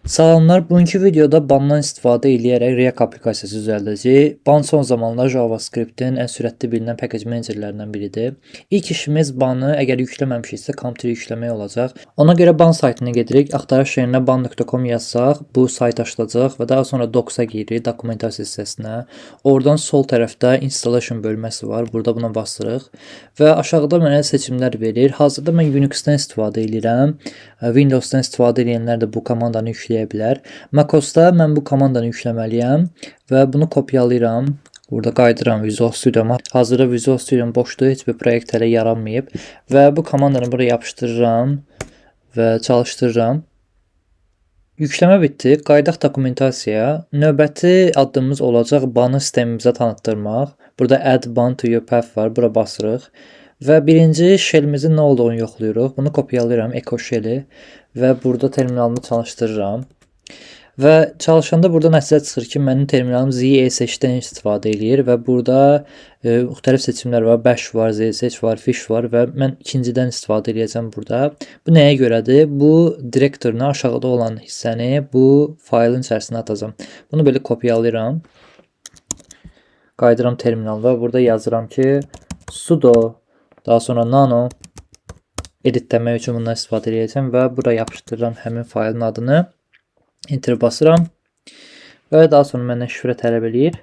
Salamlar, bugünkü videoda bandan istifadə edərək React applikasiyası düzəldəcəyik. Ban son zamanlar JavaScript-in ən sürətli bilinən package managerlərindən biridir. İlk işimiz banı əgər yükləməmişiksə kompüterə yükləmək olacaq. Ona görə ban saytına gedirik. Axtarış yerinə ban.com yazsaq, bu sayt açılacaq və daha sonra docs-a giririk, dokumentasiya hissəsinə. Oradan sol tərəfdə installation bölməsi var. Burada buna basırıq və aşağıda mənə seçimlər verir. Hazırda mən Unix-dən istifadə edirəm. Windows-dan istifadə edənlər də bu komandanı yükləyə bilər. Mac-OS-da mən bu komandanı yükləməliyəm və bunu kopyalayıram. Burada qayıdıram Visual Studio-ma. Hazırda Visual Studio boşdur, heç bir proyekt hələ yaranmayıb və bu komandanı buraya yapışdırıram və çalışdırıram. Yükləmə bitdi. Qayıdaq dokumentasiyaya. Növbəti addımımız olacaq banı sistemimizə tanıtdırmaq. Burada add ban to your path var. Bura basırıq. Və birinci shell'imizin nə olduğunu yoxlayırıq. Bunu kopyalayıram, echo shell'i və burada terminalımı çalışdırıram. Və çalışanda burada nəticə çıxır ki, mənim terminalım ZSH-dən istifadə edir və burada müxtəlif seçimlər var. Bash var, ZSH var, fish var və mən ikincidən istifadə edəcəm burada. Bu nəyə görədir? Bu direktoruna aşağıda olan hissəni bu faylın içərisinə atacağam. Bunu belə kopyalayıram. Qayıdıram terminala. Burada yazıram ki, sudo daha sonra nano editləmək üçün bundan istifadə edəcəm və bura yapışdırıram həmin faylın adını. Enter basıram və daha sonra məndən şifrə tələb eləyir.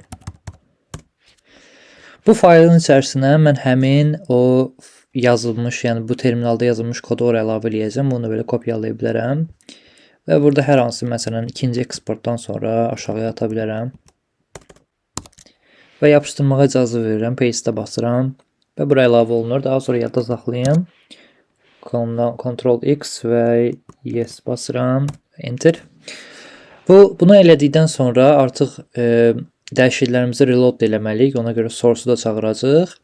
Bu faylın içərisinə mən həmin o yazılmış, yəni bu terminalda yazılmış kodu oraya əlavə eləyəcəm. Bunu belə kopyalaya bilərəm. Və burada hər hansı məsələn ikinci eksportdan sonra aşağıya ata bilərəm. Və yapışdırmağa icazə verirəm. Paste-ə basıram. Və buraya əlavə olunur. Daha sonra yadda saxlayayım. Ctrl X və yes basıram. Enter. Bunu elədikdən sonra artıq dəyişikliklərimizi reload eləməliyik. Ona görə source-u da çağıracaq.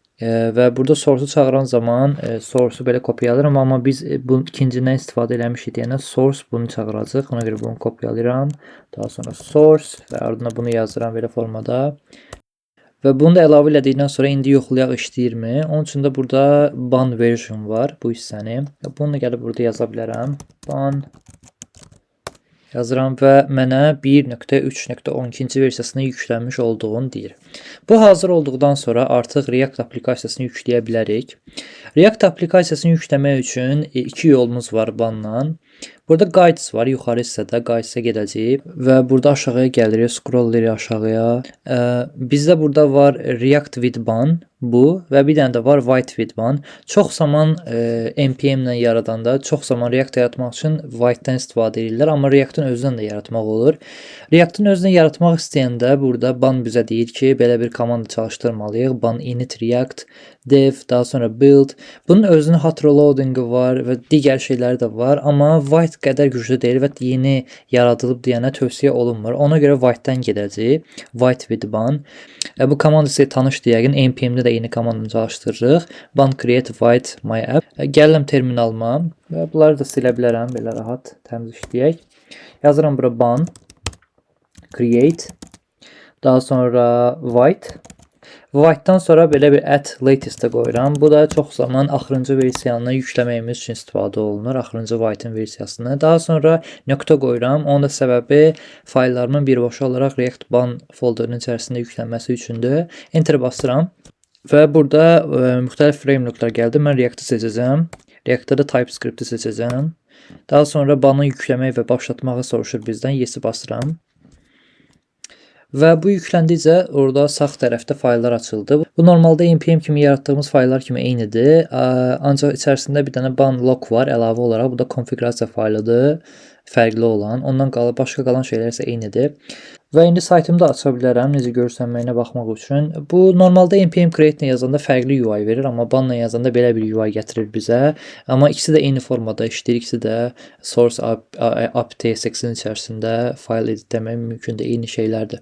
Və burada source-u çağıran zaman source-u belə kopyalayıram. Amma biz bu ikincidən istifadə eləmişik deyənə source bunu çağıracaq. Ona görə bunu kopyalayıram. Daha sonra source və ardına bunu yazıram belə formada. Və bunu da əlavə elədikdən sonra indi yoxlayaq işləyirmi? Onun üçün də burada ban version var bu hissəni. Bunu da gəlib burada yaza bilərəm. Ban yazıram və mənə 1.3.12-ci versiyasını yüklənmiş olduğunu deyir. Bu hazır olduqdan sonra artıq React applikasiyasını yükləyə bilərik. React applikasiyasını yükləmək üçün iki yolumuz var banla. Burada guides var, yuxarı hissədə guides'ə gedəcəyik və burada aşağıya gəlirik, scroll edirik aşağıya. Bizdə burada var React with ban bu və bir dənə də var White with ban. Çox zaman npm ilə yaradanda, çox zaman React yaratmaq üçün White-dən istifadə edirlər, amma React-ın özündən də yaratmaq olur. React-ın özündən yaratmaq istəyəndə burada ban bizə deyir ki, belə bir komanda çalışdırmalıyıq. Ban init React, dev, daha sonra build. Bunun özünün hot reloading-i var və digər şeyləri də var, amma White qədər güclü deyil və yeni yaradılıb deyənə tövsiyə olunmur. Ona görə White-dən gedəcəyik. White with ban. Bu komanda sizə tanışdır yəqin. npm-də də yeni komandanı çalışdırırıq. Ban create white my app. Gəlirəm terminalıma və bunları da silə bilərəm. Belə rahat təmiz işləyək. Yazıram bura ban create. Daha sonra white. White-dan sonra belə bir add latest-ə qoyuram. Bu da çox zaman axırıncı versiyanı yükləməyimiz üçün istifadə olunur. Axırıncı White-in versiyasını. Daha sonra nöqtə qoyuram. Onun da səbəbi fayllarımın birbaşa olaraq React ban folderinin içərisində yüklənməsi üçündür. Enter basıram. Və burada müxtəlif frameworklar gəldi. Mən React-ı seçəcəm. React-da da TypeScript-i seçəcəm. Daha sonra banı yükləmək və başlatmağı soruşur bizdən. Yes-i basıram. Və bu yükləndikcə orada sağ tərəfdə fayllar açıldı. Bu normalda npm kimi yaratdığımız fayllar kimi eynidir. Ancaq içərisində bir dənə ban log var əlavə olaraq. Bu da konfiqrasiya faylıdır, fərqli olan. Ondan başqa qalan şeylər isə eynidir. Və indi saytımda aça bilərəm necə görsənməyinə baxmaq üçün. Bu normalda npm create ilə yazanda fərqli UI verir, amma banla yazanda belə bir UI gətirir bizə. Amma ikisi də eyni formada işləyir, ikisi də source apt.tsx-in içərisində fayl editləmək mümkündür, eyni şeylərdir.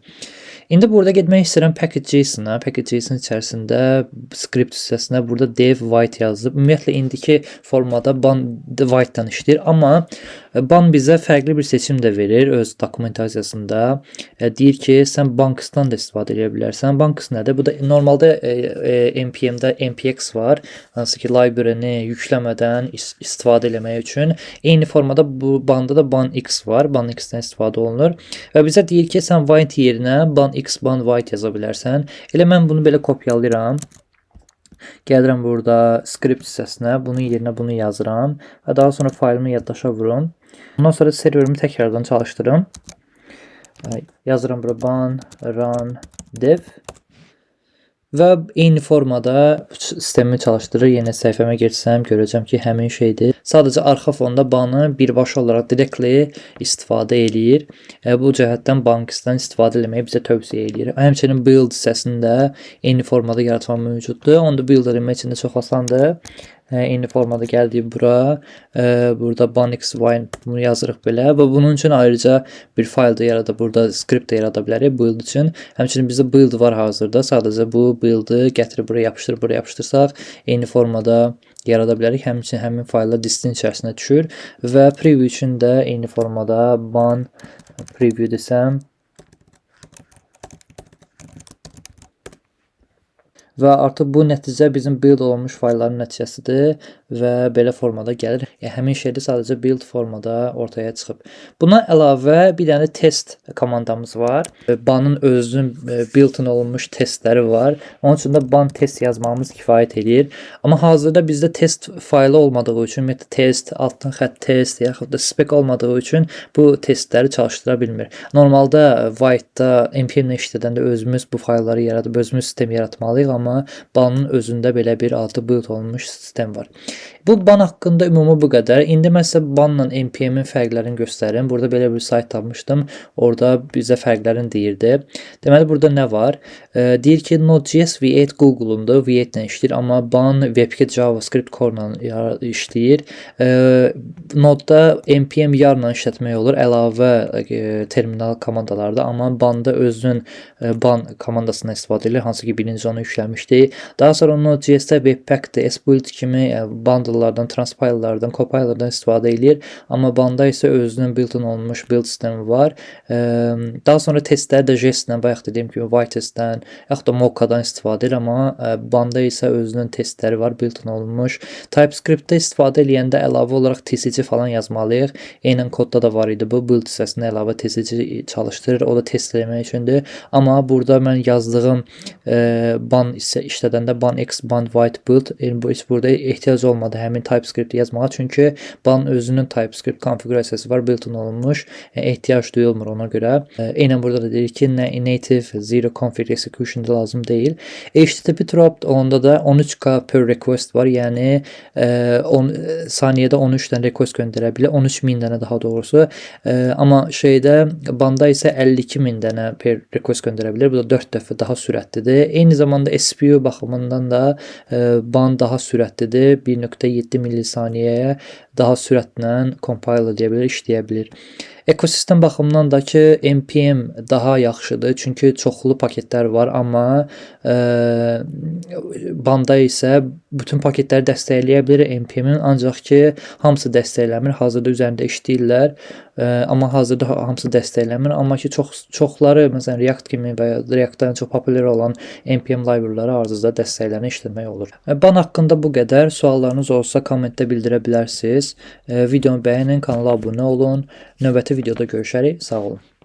İndi burada getmək istəyirəm package.json-a. Package.json içərisində script hissəsinə burada dev white yazılıb. Ümumiyyətlə indiki formada ban white-dan işləyir, amma ban bizə fərqli bir seçim də verir öz dokumentasiyasında. deyir ki, sən Banks'dan da istifadə edə bilərsən. Banks nədir? Bu da normalda npm'də npx var, hansı ki library-ni yükləmədən istifadə etmək üçün. Eyni formada bu banda da banx var. Banx-dən istifadə olunur və bizə deyir ki, sən void yerinə banx void yaza bilərsən. Elə mən bunu belə kopyalayıram. Gəlirəm burada script hissəsinə, bunun yerinə bunu yazıram və daha sonra faylımı yaddaşa vurum. Ondan sonra serverimi təkrardan çalışdırım. Yazıram bura ban run dev və eyni formada sistemi çalışdırır. Yenə səhifəmə geçsəm görəcəm ki, həmin şeydir. Sadəcə arxa fonda banı birbaşa olaraq directly istifadə eləyir. Bu cəhətdən Banks'dan istifadə etməyi bizə tövsiyə eləyir. Həmçinin build hissəsində eyni formada yaratmaq mövcuddur. Onu da build etmək üçün də çox asandır. Eyni formada gəldik bura. Burada banx bunu yazırıq belə və bunun üçün ayrıca bir fayl da yarada, burada script də yarada bilərik build üçün. Həmçinin bizdə build var hazırda. Sadəcə bu build-ı gətirib buraya yapışdırsaq eyni formada yarada bilərik. Həmçinin həmin fayllar distin içərisinə düşür və preview üçün də eyni formada ban preview desəm və artıq bu nəticə bizim build olunmuş faylların nəticəsidir və belə formada gəlir. Həmin şey də sadəcə build formada ortaya çıxıb. Buna əlavə bir dənə test komandamız var. Banın özünün built-in olunmuş testləri var. Onun üçün də ban test yazmamız kifayət edir. Amma hazırda bizdə test faylı olmadığı üçün, test, altdan xətt test, yaxud da spec olmadığı üçün bu testləri çalışdıra bilmir. Normalda Void-da npm-lə işlədəndə özümüz bu faylları yaradıb, özümüz sistem yaratmalıyıq, amma banın özündə belə bir altı build olunmuş sistem var. Bu ban haqqında ümumi bu qədər. İndi mən sizə banla npm-in fərqlərini göstərim. Burada belə bir sayt tapmışdım. Orada bizə fərqlərini deyirdi. Deməli burada nə var? Deyir ki, Node.js V8 Google-undur, V8 ilə işləyir, amma ban WebKit JavaScript Core-la işləyir. Node-da npm yarla işlətmək olur, əlavə terminal komandalarda, amma banda özünün ban komandasından istifadə edilir, hansı ki birinci onu yükləmişdi. Daha sonra Node.js-də Webpack-də, SBuild kimi bundle'lardan, transpiler'lardan, compiler'dan istifadə edir, amma banda isə özünün built-in olunmuş build sistemi var. Daha sonra testləri də Jest-dən, bayaq dediyim kimi Vitest-dən, yaxud da Mocha-dan istifadə edir, amma banda isə özünün testləri var, built-in olunmuş. TypeScript-də istifadə edəndə əlavə olaraq TCG falan yazmalıyıq. Eynən kodda da var idi bu, build hissəsində əlavə TCG çalışdırır, o da test eləmək üçündür. Amma burada mən yazdığım ban isə işlədəndə banx, ban white build, heç burada ehtiyac olmadı həmin TypeScript yazmağa, çünki ban özünün TypeScript konfigurasiyası var, built-in olunmuş, ehtiyac duyulmur ona görə. Eynən burada da deyir ki, native zero config execution da lazım deyil. HTTP drop onda da 13k per request var, yəni saniyədə 13 dənə request göndərə bilər, 13.000 dənə daha doğrusu. Amma şeydə banda isə 52.000 dənə per request göndərə bilər. Bu da 4 dəfə daha sürətlidir. Eyni zamanda SPU baxımından da ban daha sürətlidir. 1.7 millisaniyəyə daha sürətlə compile edə bilir, işləyə bilir. Ekosistem baxımından da ki, npm daha yaxşıdır, çünki çoxlu paketlər var, amma banda isə bütün paketləri dəstəkləyə bilir npm-in, ancaq ki, hamısı dəstəkləmir. Hazırda üzərində işləyirlər, amma hazırda hamısı dəstəkləmir, amma ki, çoxları, məsələn, React kimi və ya React-dan çox populyar olan npm library-ları arzuzda dəstəklərini işləmək olur. Ban haqqında bu qədər. Suallarınız olsa kommentdə bildirə bilərsiniz. Videonu bəyənin, kanala abunə olun. Növbəti videoda görüşərik. Sağ olun.